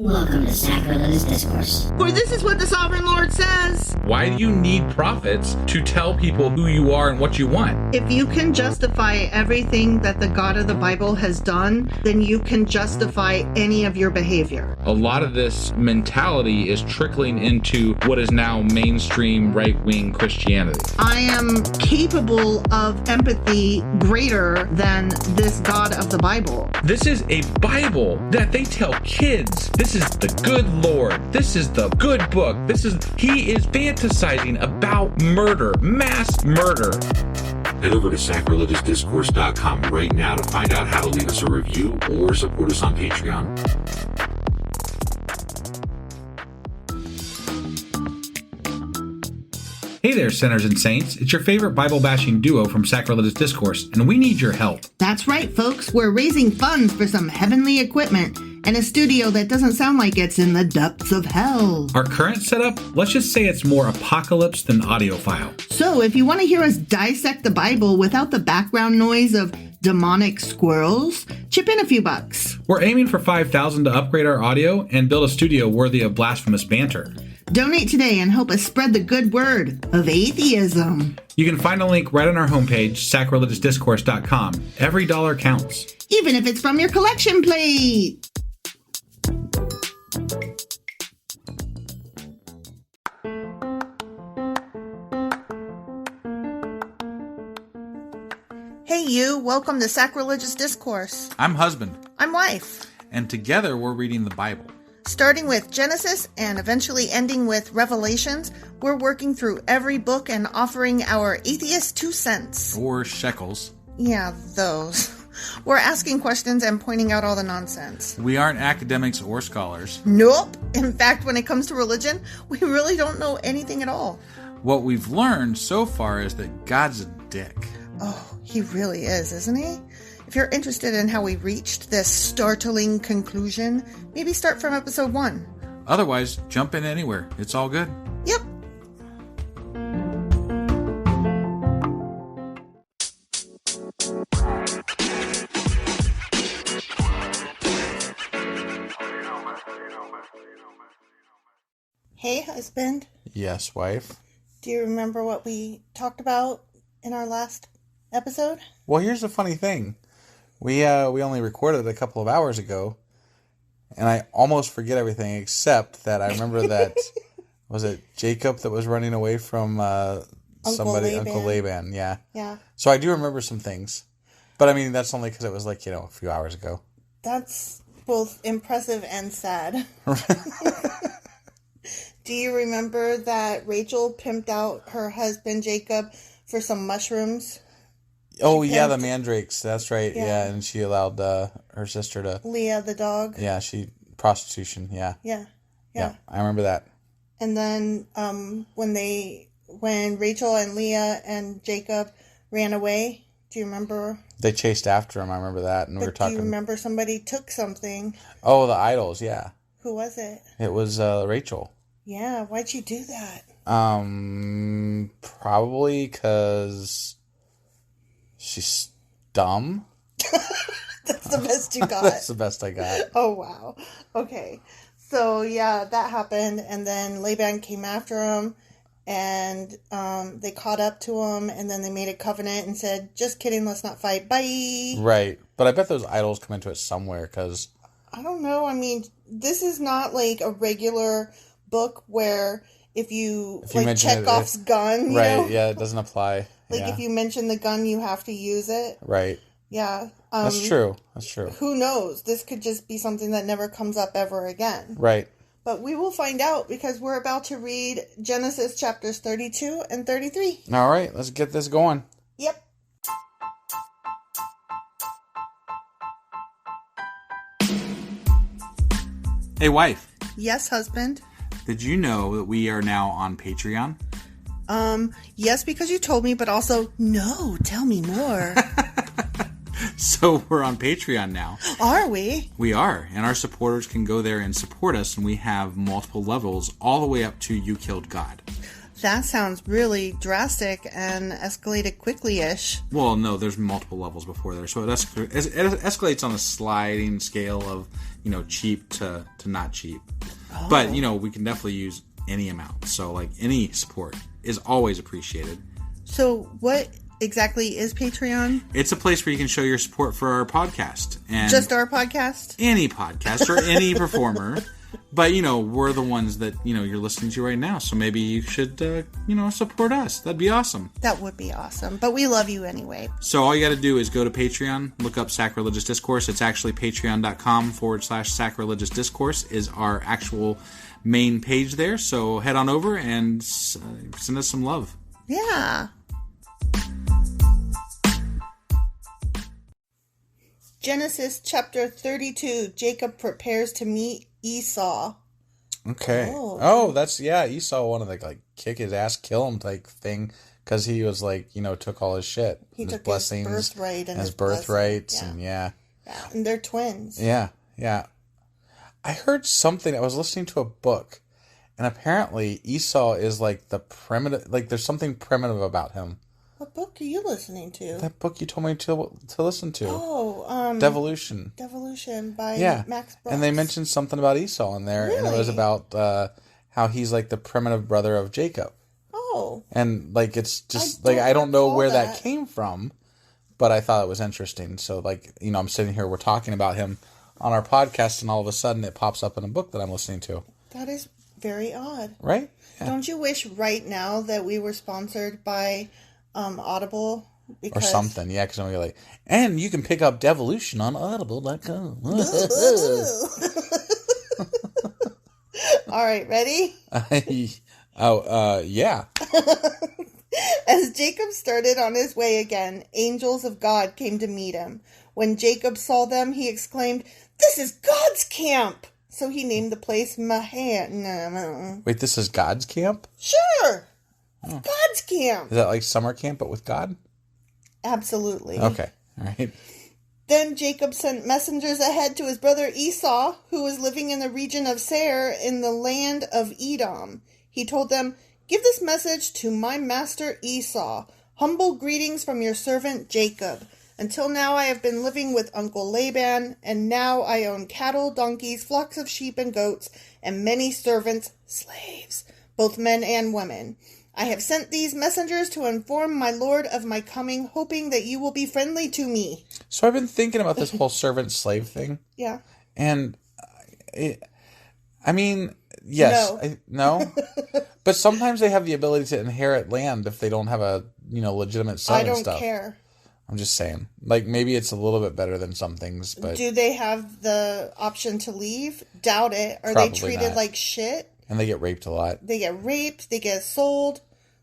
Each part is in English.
Welcome to Sacrilegious Discourse. For this is what the Sovereign Lord says. Why do you need prophets to tell people who you are and what you want? If you can justify everything that the God of the Bible has done, then you can justify any of your behavior. A lot of this mentality is trickling into what is now mainstream right-wing Christianity. I am capable of empathy greater than this God of the Bible. This is a Bible that they tell kids. This is the good Lord. This is the good book. He is fantasizing about murder, mass murder. Head over to sacrilegiousdiscourse.com right now to find out how to leave us a review or support us on Patreon. Hey there, sinners and saints. It's your favorite Bible-bashing duo from Sacrilegious Discourse, and we need your help. That's right, folks. We're raising funds for some heavenly equipment and a studio that doesn't sound like it's in the depths of hell. Our current setup, let's just say it's more apocalypse than audiophile. So if you want to hear us dissect the Bible without the background noise of demonic squirrels, chip in a few bucks. We're aiming for $5,000 to upgrade our audio and build a studio worthy of blasphemous banter. Donate today and help us spread the good word of atheism. You can find a link right on our homepage, sacrilegiousdiscourse.com. Every dollar counts. Even if it's from your collection plate. Hey you, welcome to Sacrilegious Discourse. I'm husband. I'm wife. And together we're reading the Bible. Starting with Genesis and eventually ending with Revelations, we're working through every book and offering our atheist 2 cents. Or shekels. Yeah, those. We're asking questions and pointing out all the nonsense. We aren't academics or scholars. Nope. In fact, when it comes to religion, we really don't know anything at all. What we've learned so far is that God's a dick. Oh, he really is, isn't he? If you're interested in how we reached this startling conclusion, maybe start from episode 1. Otherwise, jump in anywhere. It's all good. Yep. Hey, husband. Yes, wife. Do you remember what we talked about in our last episode? Well, here's the funny thing. We only recorded it a couple of hours ago, and I almost forget everything except that I remember that, was it Jacob that was running away from Uncle Laban, yeah. Yeah. So I do remember some things, but I mean, that's only because it was like, a few hours ago. That's both impressive and sad. Do you remember that Rachel pimped out her husband Jacob for some mushrooms? Oh, yeah, the mandrakes. That's right. Yeah, and she allowed her sister to... Leah, the dog. Yeah, prostitution, yeah. Yeah. I remember that. And then when Rachel and Leah and Jacob ran away, do you remember? They chased after him, I remember that. And we were talking... Do you remember somebody took something? Oh, the idols, yeah. Who was it? It was Rachel. Yeah, why'd you do that? Probably because... she's dumb. That's the best you got. That's the best I got. Oh, wow. Okay. So, yeah, that happened. And then Laban came after him. And they caught up to him. And then they made a covenant and said, just kidding, let's not fight. Bye. Right. But I bet those idols come into it somewhere because... I don't know. I mean, this is not like a regular book where if you like Chekhov's gun, you know? Yeah, it doesn't apply. If you mention the gun, you have to use it. Right. Yeah. That's true. Who knows? This could just be something that never comes up ever again. Right. But we will find out because we're about to read Genesis chapters 32 and 33. All right. Let's get this going. Yep. Hey, wife. Yes, husband. Did you know that we are now on Patreon? Yes, because you told me, but also, no, tell me more. So we're on Patreon now. Are we? We are, and our supporters can go there and support us, and we have multiple levels all the way up to You Killed God. That sounds really drastic and escalated quickly-ish. Well, no, there's multiple levels before there. So it escalates on a sliding scale of, cheap to not cheap. Oh. But, we can definitely use any amount. So, like, any support is always appreciated. So what exactly is Patreon? It's a place where you can show your support for our podcast. And just our podcast? Any podcast or any performer. But, we're the ones that, you're listening to right now. So maybe you should, support us. That'd be awesome. That would be awesome. But we love you anyway. So all you got to do is go to Patreon, look up Sacrilegious Discourse. It's actually patreon.com/Sacrilegious Discourse is our actual main page there. So head on over and send us some love. Yeah. Genesis chapter 32. Jacob prepares to meet Esau. Okay. Oh, that's, Esau wanted to, like, kick his ass, kill him type thing, because he was, like, took all his shit. He his took blessings, his birthright. And his birthrights, blessing. and yeah. And they're twins. Yeah. I heard something, I was listening to a book, and apparently Esau is, like, the primitive, like, there's something primitive about him. What book are you listening to? That book you told me to listen to. Oh, Devolution. Devolution by Max Brooks. And they mentioned something about Esau in there, really? And it was about how he's like the primitive brother of Jacob. Oh. And like it's just I don't know where that came from, but I thought it was interesting. So like, I'm sitting here, we're talking about him on our podcast, and all of a sudden it pops up in a book that I'm listening to. That is very odd. Right? Yeah. Don't you wish right now that we were sponsored by Audible? Or something, yeah, because I'm like, and you can pick up Devolution on audible.com. All right, ready? Yeah. As Jacob started on his way again, angels of God came to meet him. When Jacob saw them, he exclaimed, "This is God's camp!" So he named the place Mahan. Wait, this is God's camp? Sure! It's God's camp! Is that like summer camp, but with God? Absolutely. Okay. All right. Then Jacob sent messengers ahead to his brother Esau, who was living in the region of Seir in the land of Edom. He told them, "Give this message to my master Esau. Humble greetings from your servant Jacob. Until now I have been living with Uncle Laban, and now I own cattle, donkeys, flocks of sheep and goats, and many servants, slaves, both men and women. I have sent these messengers to inform my lord of my coming, hoping that you will be friendly to me." So I've been thinking about this whole servant-slave thing. Yeah. And, I mean, yes. No. But sometimes they have the ability to inherit land if they don't have a, legitimate son and stuff. I don't care. I'm just saying. Like, maybe it's a little bit better than some things, but... Do they have the option to leave? Doubt it. Are Probably they treated not. like shit? And they get raped a lot. They get raped. They get sold.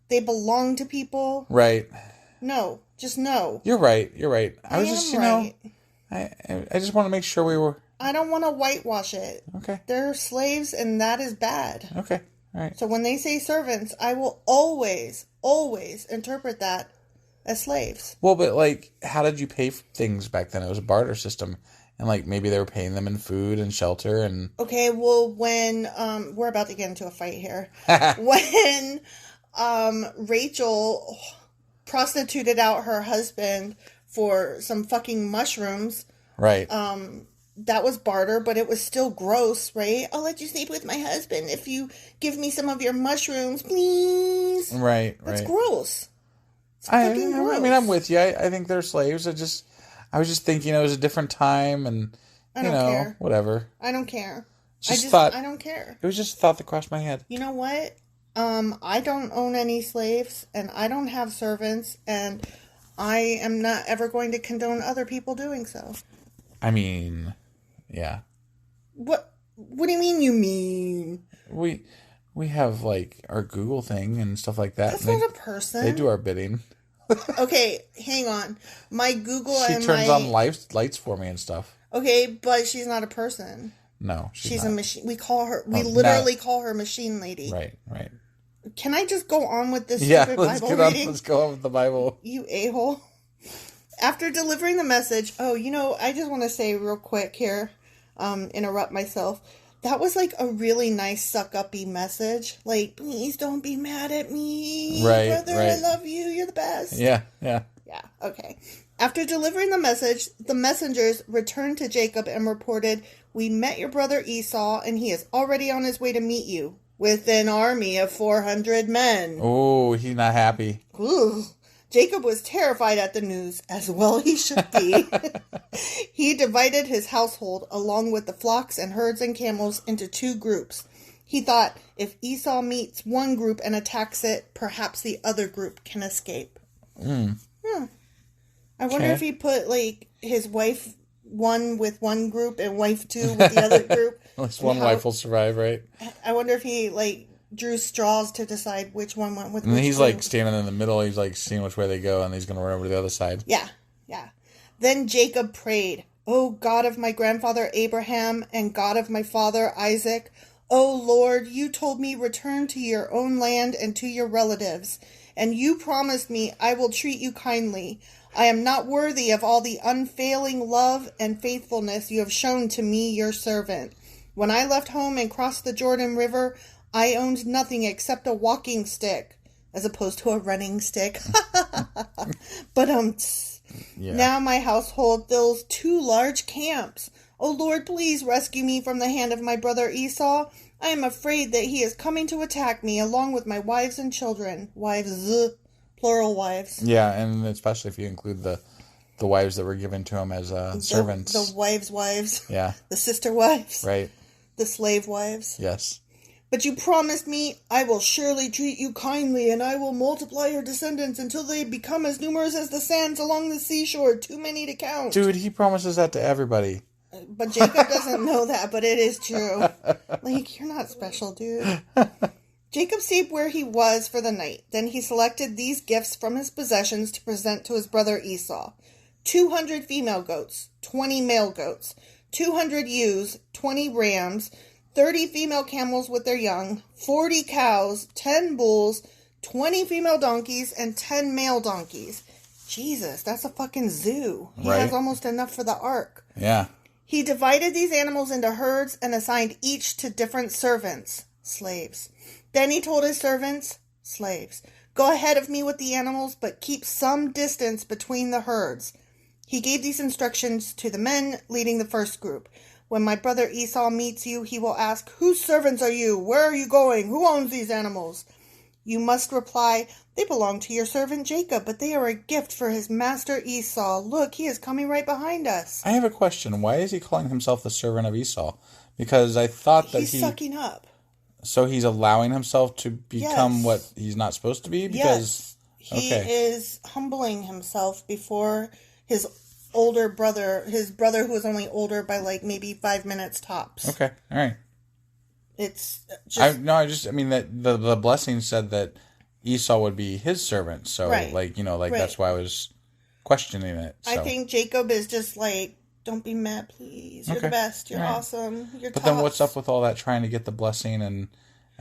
They belong to people. Right. No. Just no. You're right. I was am just, right. I just want to make sure we were... I don't want to whitewash it. Okay. They're slaves, and that is bad. Okay. All right. So when they say servants, I will always, always interpret that as slaves. Well, but, like, how did you pay for things back then? It was a barter system. And, like, maybe they were paying them in food and shelter and... Okay, well, when... we're about to get into a fight here. When... Rachel prostituted out her husband for some fucking mushrooms. Right. That was barter, but it was still gross, right? "I'll let you sleep with my husband if you give me some of your mushrooms, please." Right. That's gross. It's fucking gross. I mean, I'm with you. I think they're slaves. I was just thinking it was a different time and, I don't care. Whatever. I don't care. I don't care. It was just a thought that crossed my head. You know what? I don't own any slaves, and I don't have servants, and I am not ever going to condone other people doing so. I mean, yeah. What do you mean? We have, like, our Google thing and stuff like that. That's not a person. They do our bidding. Okay, hang on. My Google She and turns on lights for me and stuff. Okay, but she's not a person. No, she's not. a machine. We call her. We literally call her Machine Lady. Right. Can I just go on with this stupid Bible reading? Let's go on with the Bible. You a-hole. After delivering the message, I just want to say real quick here, interrupt myself, That was like a really nice suck-uppy message. Like, please don't be mad at me. Right, Brother, right. I love you. You're the best. Yeah, yeah. Yeah, okay. After delivering the message, the messengers returned to Jacob and reported, "We met your brother Esau, and he is already on his way to meet you with an army of 400 men." Oh, he's not happy. Ooh. Jacob was terrified at the news, as well he should be. He divided his household, along with the flocks and herds and camels, into 2 groups. He thought, if Esau meets one group and attacks it, perhaps the other group can escape. I wonder if he put, like, his wife 1 with one group and wife 2 with the other group. At least one wife will survive, right? I wonder if he, like, drew straws to decide which one went with And then which he's group. like standing in the middle. He's like seeing which way they go, and he's going to run over to the other side. Yeah. Then Jacob prayed, "O God of my grandfather Abraham and God of my father Isaac, O Lord, you told me return to your own land and to your relatives, and you promised me I will treat you kindly. I am not worthy of all the unfailing love and faithfulness you have shown to me, your servant. When I left home and crossed the Jordan River, I owned nothing except a walking stick," as opposed to a running stick. But now my household fills 2 large camps. O Lord, please rescue me from the hand of my brother Esau. I am afraid that he is coming to attack me, along with my wives and children. Wives, plural wives. Yeah, and especially if you include the wives that were given to him as servants. The wives. Yeah. The sister wives. Right. The slave wives. Yes. But you promised me, I will surely treat you kindly, and I will multiply your descendants until they become as numerous as the sands along the seashore, too many to count. Dude, he promises that to everybody. But Jacob doesn't know that, but it is true. Like, you're not special, dude. Jacob stayed where he was for the night. Then he selected these gifts from his possessions to present to his brother Esau. 200 female goats, 20 male goats, 200 ewes, 20 rams, 30 female camels with their young, 40 cows, 10 bulls, 20 female donkeys, and 10 male donkeys. Jesus, that's a fucking zoo. He has almost enough for the ark. Yeah. He divided these animals into herds and assigned each to different servants, slaves. Then he told his servants, slaves, "Go ahead of me with the animals, but keep some distance between the herds." He gave these instructions to the men leading the first group. "When my brother Esau meets you, he will ask, 'Whose servants are you? Where are you going? Who owns these animals?' You must reply, 'They belong to your servant Jacob, but they are a gift for his master Esau. Look, he is coming right behind us.'" I have a question. Why is he calling himself the servant of Esau? Because I thought that He's sucking up. So he's allowing himself to become what he's not supposed to be? Because He is humbling himself before his older brother, his brother who is only older by like maybe 5 minutes tops. Okay, all right. It's just... I mean that the blessing said that Esau would be his servant. So, that's why I was questioning it. So. I think Jacob is just like, don't be mad, please. You're the best. You're awesome. You're But tough. then what's up with all that trying to get the blessing and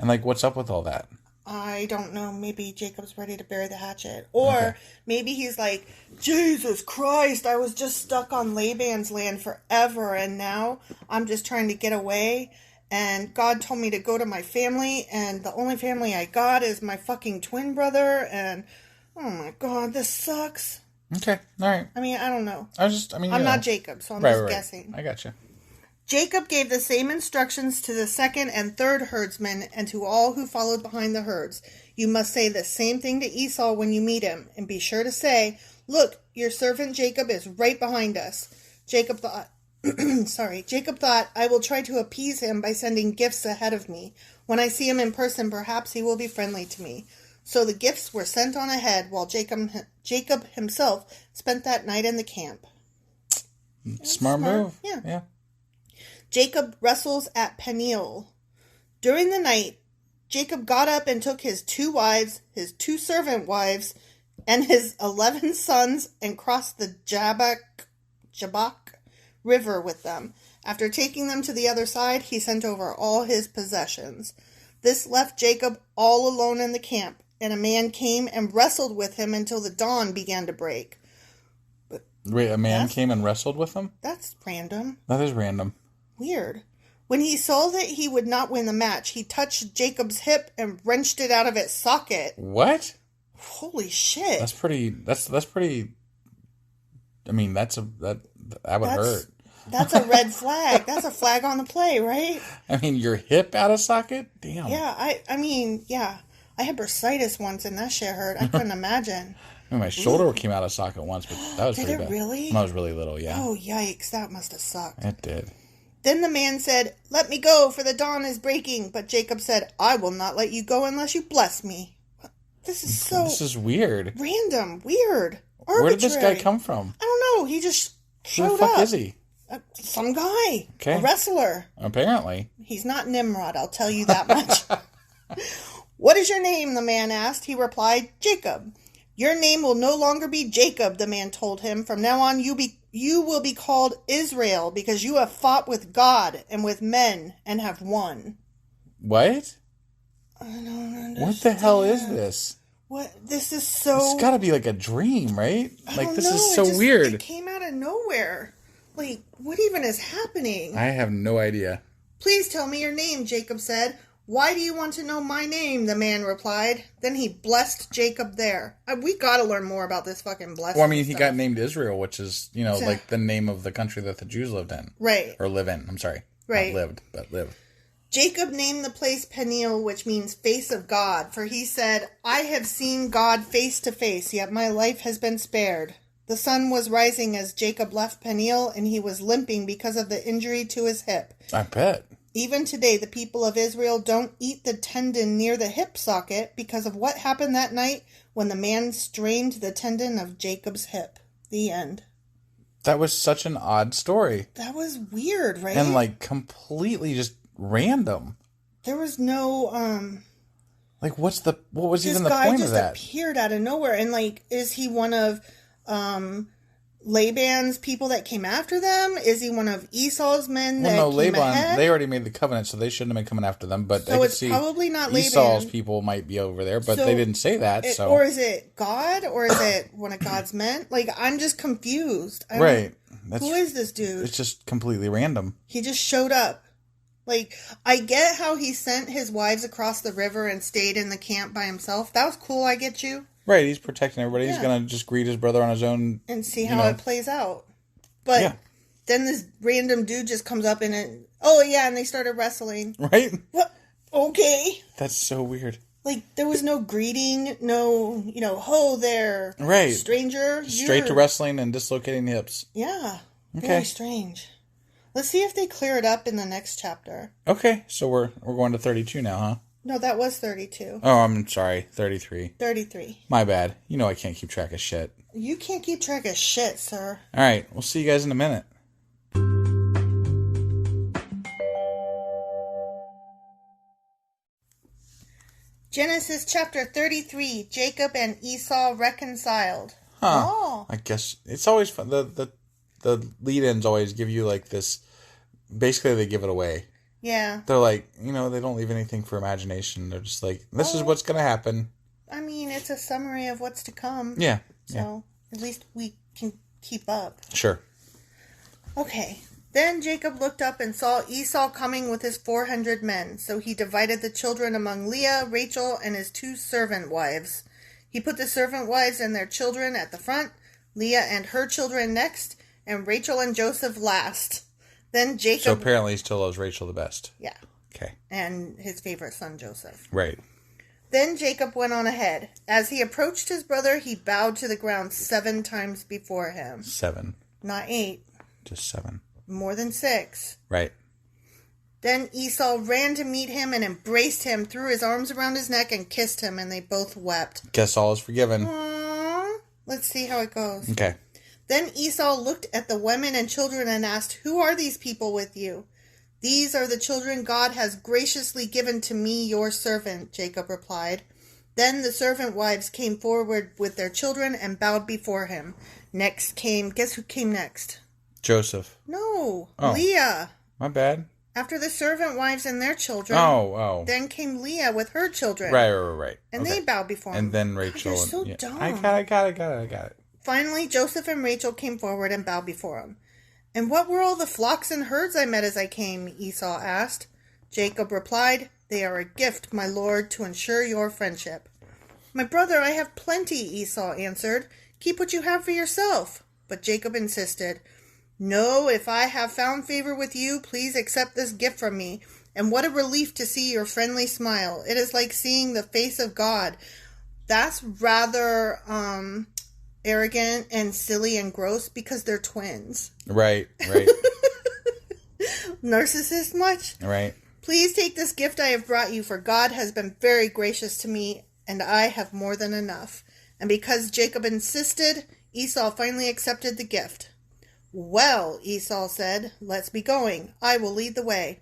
like, what's up with all that? I don't know. Maybe Jacob's ready to bury the hatchet. Or maybe he's like, Jesus Christ, I was just stuck on Laban's land forever, and now I'm just trying to get away. And God told me to go to my family, and the only family I got is my fucking twin brother, and oh my God, this sucks. Okay, all right. I mean, I don't know. I'm not Jacob, so I'm just guessing. I gotcha. Jacob gave the same instructions to the second and third herdsmen and to all who followed behind the herds. You must say the same thing to Esau when you meet him, and be sure to say, "Look, your servant Jacob is right behind us." Jacob thought, I will try to appease him by sending gifts ahead of me. When I see him in person, perhaps he will be friendly to me. So the gifts were sent on ahead, while Jacob himself spent that night in the camp. Smart move. Yeah. Jacob wrestles at Peniel. During the night, Jacob got up and took his 2 wives, his 2 servant wives, and his 11 sons and crossed the Jabbok River with them. After taking them to the other side, he sent over all his possessions. This left Jacob all alone in the camp, and a man came and wrestled with him until the dawn began to break. Wait, a man came and wrestled with him? That's random. That is random. Weird. When he saw that he would not win the match, he touched Jacob's hip and wrenched it out of its socket. What? Holy shit. That's pretty. I mean, that would hurt. That's a red flag. That's a flag on the play, right? I mean, your hip out of socket? Damn. Yeah, I mean, yeah. I had bursitis once and that shit hurt. I couldn't imagine. I mean, my shoulder came out of socket once, but that was pretty bad. Did it really? When I was really little, yeah. Oh, yikes. That must have sucked. It did. Then the man said, "Let me go, for the dawn is breaking." But Jacob said, "I will not let you go unless you bless me." This is weird. Random. Weird. Arbitrary. Where did this guy come from? I don't know. He just showed up. Who the fuck is he? Some guy. Okay. A wrestler. Apparently. He's not Nimrod, I'll tell you that much. "What is your name?" the man asked. He replied, "Jacob." "Your name will no longer be Jacob," the man told him. "From now on, you will be called Israel, because you have fought with God and with men and have won." What? I don't understand. What the hell is this? What? This is so... It's got to be like a dream, right? This is so It weird. It came out of nowhere. Like, what even is happening? I have no idea. "Please tell me your name," Jacob said. "Why do you want to know my name?" the man replied. Then he blessed Jacob there. We gotta learn more about this fucking blessing. Well, I mean, he stuff. got named Israel, which is, like the name of the country that the Jews lived in. Right. Or live in. I'm sorry. Right. Not lived, but live. Jacob named the place Peniel, which means face of God, for he said, "I have seen God face to face, yet my life has been spared." The sun was rising as Jacob left Peniel, and he was limping because of the injury to his hip. I bet. Even today, the people of Israel don't eat the tendon near the hip socket because of what happened that night when the man strained the tendon of Jacob's hip. The end. That was such an odd story. That was weird, right? And completely just random. There was no, what was even the this guy point just of that? appeared out of nowhere, and is he one of Laban's people that came after them? Is he one of Esau's men that came Laban, ahead? they already made the covenant, so they shouldn't have been coming after them. But So I could it's see probably not Laban. Esau's people might be over there, but So they didn't say that. Or is it God? Or is it one of God's men? I'm just confused. Right. Who is this dude? It's just completely random. He just showed up. I get how he sent his wives across the river and stayed in the camp by himself. That was cool, I get you. Right, he's protecting everybody. Yeah. He's going to just greet his brother on his own. And see how it plays out. But then this random dude just comes up and and they started wrestling. Right? What? Okay. That's so weird. There was no greeting, no, ho there. Right. Stranger. Straight to wrestling and dislocating hips. Yeah. Okay. Very strange. Let's see if they clear it up in the next chapter. Okay, so we're going to 32 now, huh? No, that was 32. Oh, I'm sorry, 33. 33. My bad. I can't keep track of shit. You can't keep track of shit, sir. All right, we'll see you guys in a minute. Genesis chapter 33, Jacob and Esau reconciled. Huh. Oh. I guess it's always fun. The lead-ins always give you this. Basically, they give it away. Yeah. They're they don't leave anything for imagination. They're just this is what's going to happen. I mean, it's a summary of what's to come. Yeah. So, at least we can keep up. Sure. Okay. Then Jacob looked up and saw Esau coming with his 400 men. So he divided the children among Leah, Rachel, and his 2 servant wives. He put the servant wives and their children at the front, Leah and her children next, and Rachel and Joseph last. Then Jacob... So apparently he still loves Rachel the best. Yeah. Okay. And his favorite son, Joseph. Right. Then Jacob went on ahead. As he approached his brother, he bowed to the ground 7 times before him. 7. Not 8. Just 7. More than 6. Right. Then Esau ran to meet him and embraced him, threw his arms around his neck, and kissed him, and they both wept. Guess all is forgiven. Aww. Let's see how it goes. Okay. Then Esau looked at the women and children and asked, "Who are these people with you?" "These are the children God has graciously given to me, your servant," Jacob replied. Then the servant wives came forward with their children and bowed before him. Guess who came next? Joseph. No, Oh. Leah. My bad. After the servant wives and their children, Oh. then came Leah with her children. Right. And Okay. they bowed before him. And then Rachel. God, you're so yeah. dumb. I got it. Finally, Joseph and Rachel came forward and bowed before him. "And what were all the flocks and herds I met as I came?" Esau asked. Jacob replied, "They are a gift, my lord, to ensure your friendship." "My brother, I have plenty," Esau answered. "Keep what you have for yourself." But Jacob insisted, "No, if I have found favor with you, please accept this gift from me. And what a relief to see your friendly smile. It is like seeing the face of God." That's rather arrogant and silly and gross because they're twins. Right. Narcissist much? Right. "Please take this gift I have brought you, for God has been very gracious to me, and I have more than enough." And because Jacob insisted, Esau finally accepted the gift. "Well," Esau said, "let's be going. I will lead the way."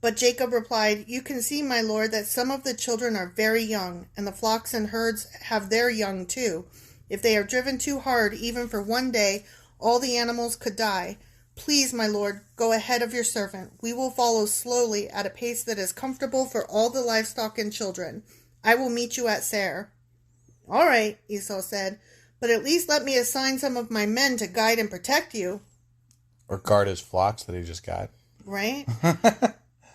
But Jacob replied, "You can see, my lord, that some of the children are very young, and the flocks and herds have their young too. If they are driven too hard, even for one day, all the animals could die. Please, my lord, go ahead of your servant. We will follow slowly at a pace that is comfortable for all the livestock and children. I will meet you at Seir." "All right," Esau said, "but at least let me assign some of my men to guide and protect you." Or guard his flocks that he just got. Right?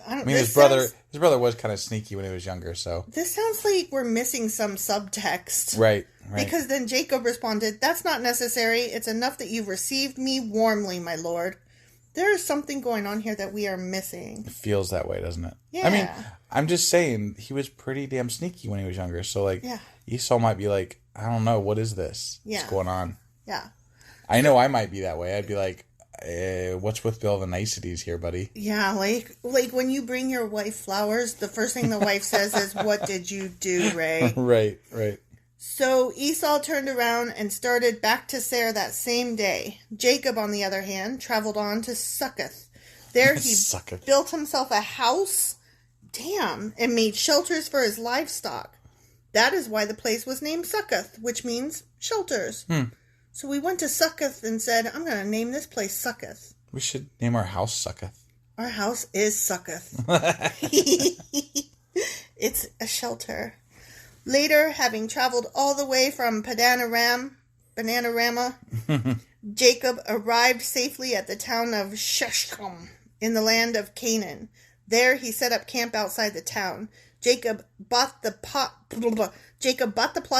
I mean, his brother was kind of sneaky when he was younger, so. This sounds like we're missing some subtext. Right. Because then Jacob responded, "That's not necessary. It's enough that you've received me warmly, my lord." There is something going on here that we are missing. It feels that way, doesn't it? Yeah. I mean, I'm just saying, he was pretty damn sneaky when he was younger, so, like, yeah. Esau might be like, I don't know, what is this? Yeah. What's going on? Yeah. I know I might be that way. I'd be like, what's with all the niceties here, buddy? Yeah, like when you bring your wife flowers, the first thing the wife says is, "What did you do, Ray?" Right. So Esau turned around and started back to Seir that same day. Jacob, on the other hand, traveled on to Succoth. There he built himself a house, and made shelters for his livestock. That is why the place was named Succoth, which means shelters. So we went to Succoth and said, "I'm going to name this place Succoth." We should name our house Succoth. Our house is Succoth. It's a shelter. Later, having traveled all the way from Bananarama, Jacob arrived safely at the town of Shechem in the land of Canaan. There he set up camp outside the town. Jacob bought the plot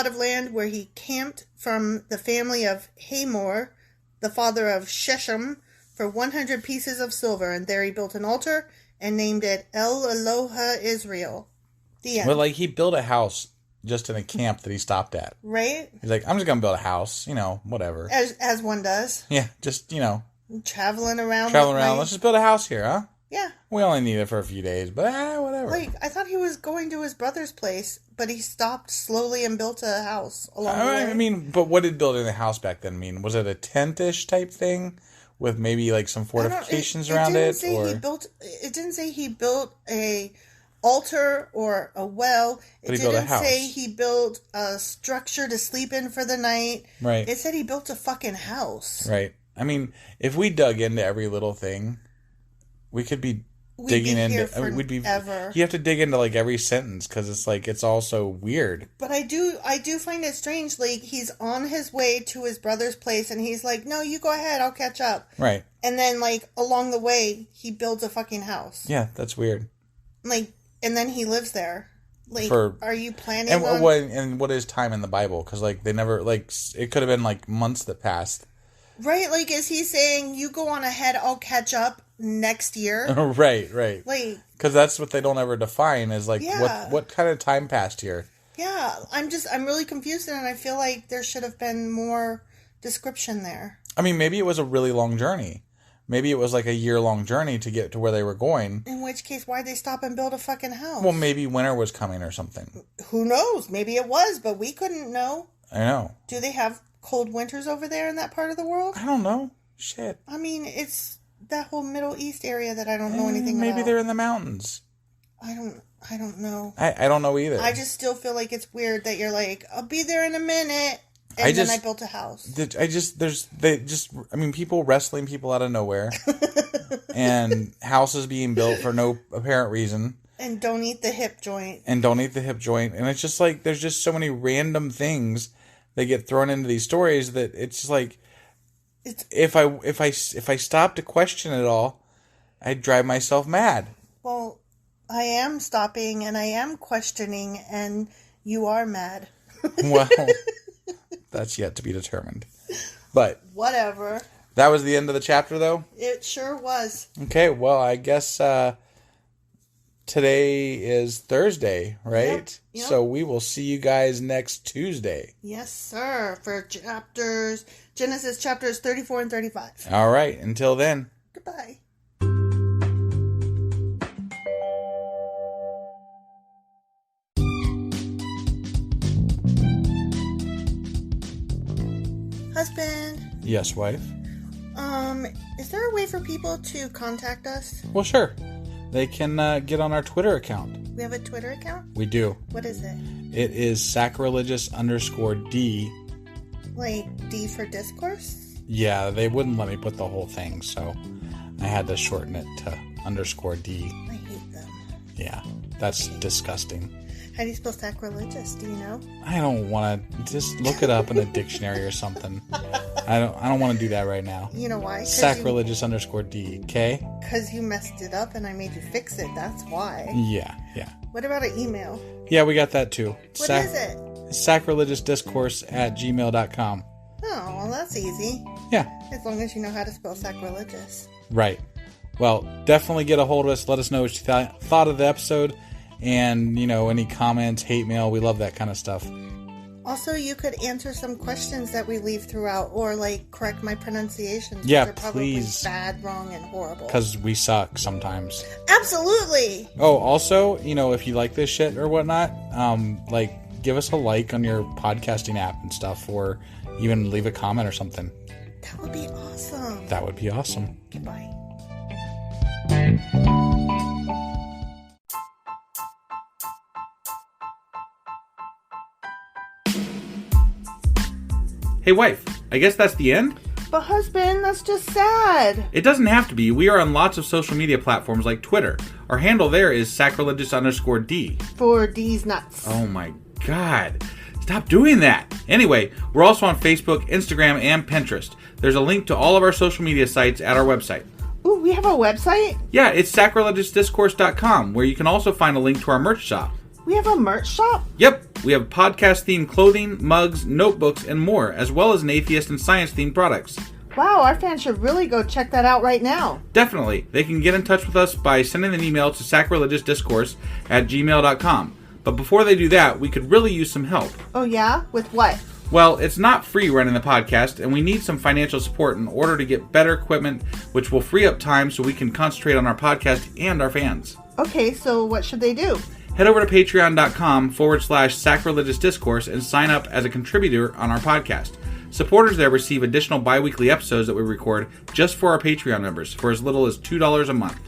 of land where he camped from the family of Hamor, the father of Shechem, for 100 pieces of silver, and there he built an altar and named it El Eloha Israel. The end. Well, like, he built a house just in a camp that he stopped at. Right? He's like, I'm just going to build a house, whatever. As one does. Yeah, just, Traveling around. Let's just build a house here, huh? Yeah. We only need it for a few days, but whatever. Like, I thought he was going to his brother's place, but he stopped slowly and built a house along the way. I mean, but what did building a house back then mean? Was it a tent-ish type thing with maybe like some fortifications around it? It didn't say he built a altar or a well. It didn't say he built a structure to sleep in for the night. Right. It said he built a fucking house. Right. I mean, if we dug into every little thing, we could be digging into. You have to dig into like every sentence because it's like it's all so weird. But I do find it strange. Like, he's on his way to his brother's place, and he's like, "No, you go ahead. I'll catch up." Right. And then, like, along the way, he builds a fucking house. Yeah, that's weird. Like, and then he lives there. Like, are you planning and what is time in the Bible? Because like they never it could have been like months that passed. Right. Like, is he saying you go on ahead? I'll catch up next year. Right. Like, because that's what they don't ever define is like what kind of time passed here. Yeah, I'm really confused, and I feel like there should have been more description there. I mean, maybe it was a really long journey. Maybe it was like a year-long journey to get to where they were going. In which case, why'd they stop and build a fucking house? Well, maybe winter was coming or something. Who knows? Maybe it was, but we couldn't know. I know. Do they have cold winters over there in that part of the world? I don't know. Shit. I mean, it's that whole Middle East area that I don't know anything about. Maybe they're in the mountains. I don't know. I don't know either. I just still feel like it's weird that you're like, I'll be there in a minute. And then I built a house. People wrestling people out of nowhere. And houses being built for no apparent reason. And don't eat the hip joint. And it's just like, there's just so many random things that get thrown into these stories that it's just like, if I stopped to question it all, I'd drive myself mad. Well, I am stopping and I am questioning, and you are mad. Well, that's yet to be determined. But whatever. That was the end of the chapter, though? It sure was. Okay, well, I guess today is Thursday, right? Yep. So we will see you guys next Tuesday. Yes, sir. For Genesis chapters 34 and 35. All right. Until then. Goodbye. Husband. Yes, wife. Is there a way for people to contact us? Well, sure. They can get on our Twitter account. We have a Twitter account? We do. What is it? It is Sacrilegious_D. Like D for Discourse? Yeah, they wouldn't let me put the whole thing, so I had to shorten it to _D. I hate them. Yeah, that's disgusting. How do you spell sacrilegious? Do you know? I don't want to. Just look it up in a dictionary or something. I don't want to do that right now. You know why? Sacrilegious_D. Okay? Because you messed it up and I made you fix it. That's why. Yeah. What about an email? Yeah, we got that too. What is it? Sacrilegiousdiscourse@gmail.com. Oh, well, that's easy. Yeah. As long as you know how to spell sacrilegious. Right. Well, definitely get a hold of us. Let us know what you thought of the episode. And, any comments, hate mail. We love that kind of stuff. Also, you could answer some questions that we leave throughout, or correct my pronunciations. Yeah, which are probably please. Bad, wrong, and horrible. Because we suck sometimes. Absolutely. Oh, also, if you like this shit or whatnot, give us a like on your podcasting app and stuff, or even leave a comment or something. That would be awesome. That would be awesome. Goodbye. Hey, wife, I guess that's the end? But husband, that's just sad. It doesn't have to be. We are on lots of social media platforms like Twitter. Our handle there is sacrilegious_D. For D's nuts. Oh my god. Stop doing that. Anyway, we're also on Facebook, Instagram, and Pinterest. There's a link to all of our social media sites at our website. Ooh, we have a website? Yeah, it's sacrilegiousdiscourse.com, where you can also find a link to our merch shop. We have a merch shop? Yep, we have podcast-themed clothing, mugs, notebooks, and more, as well as an atheist and science-themed products. Wow, our fans should really go check that out right now. Definitely. They can get in touch with us by sending an email to sacrilegiousdiscourse@gmail.com. But before they do that, we could really use some help. Oh yeah? With what? Well, it's not free running the podcast, and we need some financial support in order to get better equipment, which will free up time so we can concentrate on our podcast and our fans. Okay, so what should they do? Head over to patreon.com/sacrilegiousdiscourse and sign up as a contributor on our podcast. Supporters there receive additional bi-weekly episodes that we record just for our Patreon members for as little as $2 a month.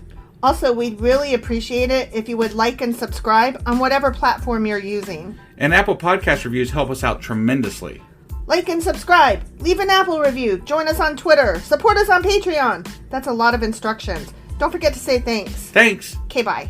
Also, we'd really appreciate it if you would like and subscribe on whatever platform you're using. And Apple Podcast reviews help us out tremendously. Like and subscribe, leave an Apple review, join us on Twitter, support us on Patreon. That's a lot of instructions. Don't forget to say thanks. Thanks. Okay, bye.